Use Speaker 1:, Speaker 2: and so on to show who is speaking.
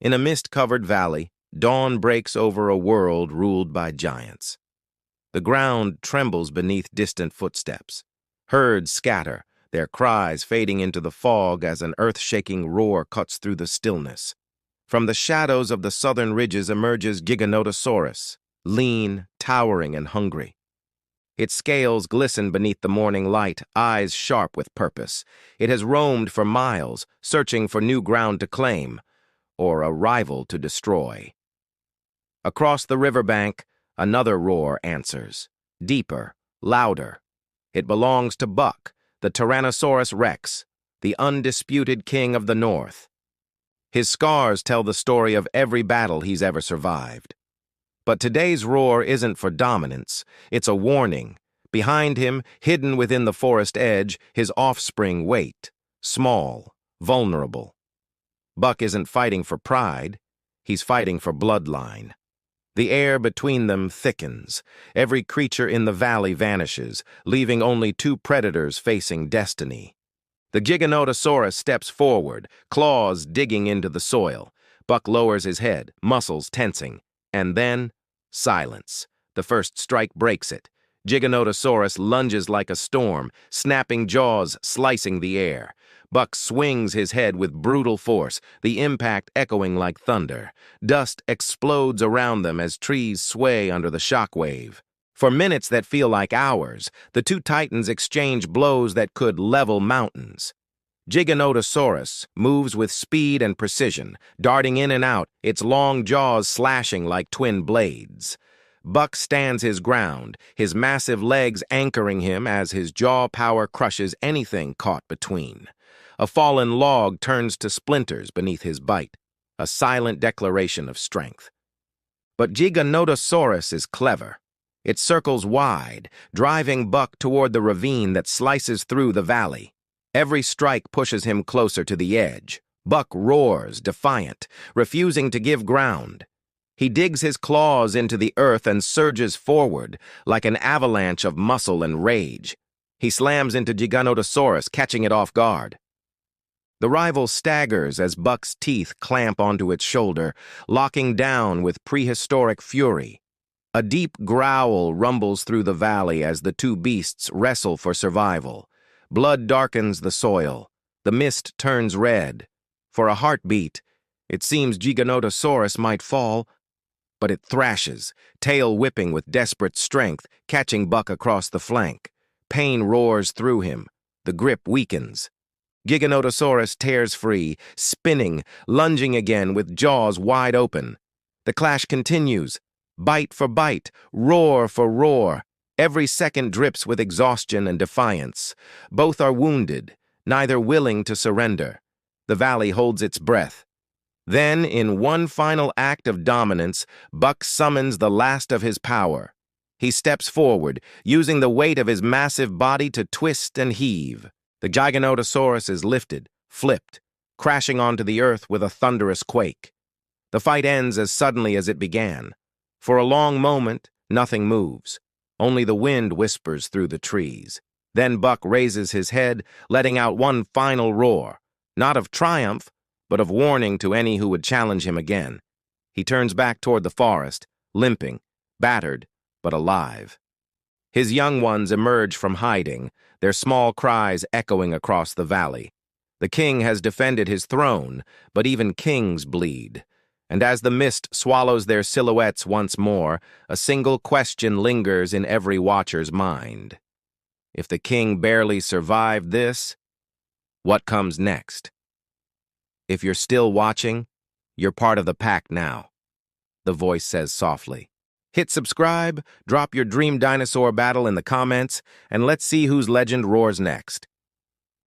Speaker 1: In a mist-covered valley, dawn breaks over a world ruled by giants. The ground trembles beneath distant footsteps. Herds scatter, their cries fading into the fog as an earth-shaking roar cuts through the stillness. From the shadows of the southern ridges emerges Giganotosaurus, lean, towering, and hungry. Its scales glisten beneath the morning light, eyes sharp with purpose. It has roamed for miles, searching for new ground to claim, or a rival to destroy. Across the riverbank, another roar answers, deeper, louder. It belongs to Buck, the Tyrannosaurus Rex, the undisputed king of the North. His scars tell the story of every battle he's ever survived. But today's roar isn't for dominance, it's a warning. Behind him, hidden within the forest edge, his offspring wait, small, vulnerable. Buck isn't fighting for pride, he's fighting for bloodline. The air between them thickens. Every creature in the valley vanishes, leaving only two predators facing destiny. The Giganotosaurus steps forward, claws digging into the soil. Buck lowers his head, muscles tensing. And then, silence. The first strike breaks it. Giganotosaurus lunges like a storm, snapping jaws slicing the air. Buck swings his head with brutal force, the impact echoing like thunder. Dust explodes around them as trees sway under the shockwave. For minutes that feel like hours, the two titans exchange blows that could level mountains. Giganotosaurus moves with speed and precision, darting in and out, its long jaws slashing like twin blades. Buck stands his ground, his massive legs anchoring him as his jaw power crushes anything caught between. A fallen log turns to splinters beneath his bite, a silent declaration of strength. But Giganotosaurus is clever. It circles wide, driving Buck toward the ravine that slices through the valley. Every strike pushes him closer to the edge. Buck roars, defiant, refusing to give ground. He digs his claws into the earth and surges forward, like an avalanche of muscle and rage. He slams into Giganotosaurus, catching it off guard. The rival staggers as Buck's teeth clamp onto its shoulder, locking down with prehistoric fury. A deep growl rumbles through the valley as the two beasts wrestle for survival. Blood darkens the soil. The mist turns red. For a heartbeat, it seems Giganotosaurus might fall, but it thrashes, tail whipping with desperate strength, catching Buck across the flank. Pain roars through him. The grip weakens. Giganotosaurus tears free, spinning, lunging again with jaws wide open. The clash continues. Bite for bite, roar for roar. Every second drips with exhaustion and defiance. Both are wounded, neither willing to surrender. The valley holds its breath. Then, in one final act of dominance, Buck summons the last of his power. He steps forward, using the weight of his massive body to twist and heave. The Giganotosaurus is lifted, flipped, crashing onto the earth with a thunderous quake. The fight ends as suddenly as it began. For a long moment, nothing moves. Only the wind whispers through the trees. Then Buck raises his head, letting out one final roar, not of triumph, but of warning to any who would challenge him again. He turns back toward the forest, limping, battered, but alive. His young ones emerge from hiding, their small cries echoing across the valley. The king has defended his throne, but even kings bleed. And as the mist swallows their silhouettes once more, a single question lingers in every watcher's mind. If the king barely survived this, what comes next? If you're still watching, you're part of the pack now, the voice says softly. Hit subscribe, drop your dream dinosaur battle in the comments, and let's see whose legend roars next.